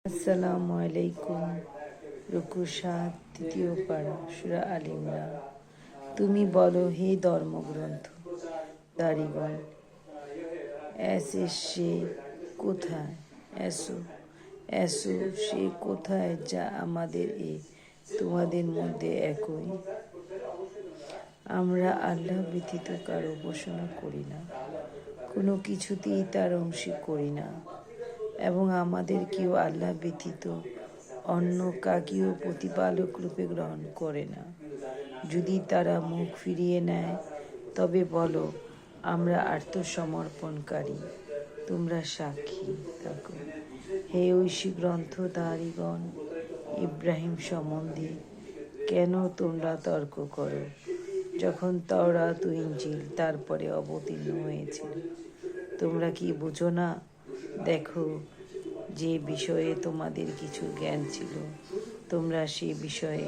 আসসালামু আলাইকুম। রুকু ৭, তৃতীয় পারা, সূরা আল ইমরান। তুমি বলো, হে ধর্মগ্রন্থ দারিগণ, সে কোথায়? এসো সে কোথায় যা আমাদের তোমাদের মধ্যে একই। আমরা আল্লাহ ব্যতীত কারো উপাসনা করি না, কোনো কিছুতেই তার অংশী করি না, এবং আমাদের কেউ আল্লাহ ব্যতীত অন্য কাকেও প্রতিপালক রূপে গ্রহণ করে না। যদি তারা মুখ ফিরিয়ে নেয় তবে বলো, আমরা আত্মসমর্পণকারী। তোমরা সাক্ষী থাকো। হে ঐশী গ্রন্থধারীগণ, ইব্রাহিম সম্বন্ধে কেন তোমরা তর্ক করো, যখন তাওরাত ও ইনজিল তারপরে অবতীর্ণ হয়েছিল? তোমরা কি বুঝো না? দেখো, যে বিষয়ে তোমাদের কিছু জ্ঞান ছিল তোমরা সে বিষয়ে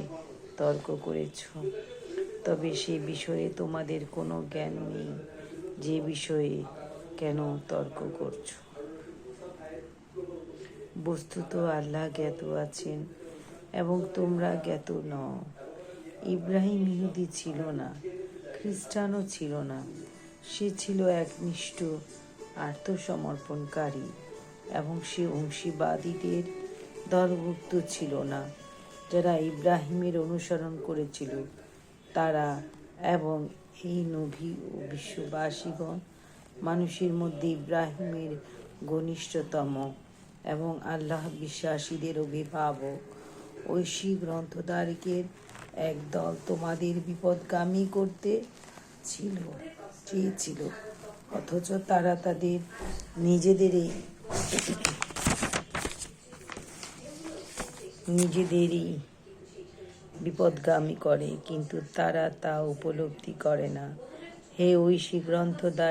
তর্ক করেছ, তবে সে বিষয়ে তোমাদের কোনো জ্ঞান নেই, যে বিষয়ে কেন তর্ক করছ? বস্তুত আল্লাহ জ্ঞাত আছেন এবং তোমরা জ্ঞাত নও। ইব্রাহিম ইহুদি ছিল না, খ্রিস্টানও ছিল না। সে ছিল একনিষ্ঠ আত্মসমর্পণকারী এবং সে অংশীবাদীদের দলভুক্ত ছিল না, যারা ইব্রাহিমের অনুসরণ করেছিল তারা। এবং এই নবী ও বিশ্ববাসীগণ মানুষের মধ্যে ইব্রাহিমের ঘনিষ্ঠতম এবং আল্লাহ বিশ্বাসীদের অভিভাবক। ঐশী গ্রন্থধারীদের এক দল তোমাদের বিপদগামী করতে চেয়েছিল, অথচ তারা তাদের নিজেদেরই বিপদগামী করে, কিন্তু তারা তা উপলব্ধি করে না। হে ঐশী গ্রন্থধারী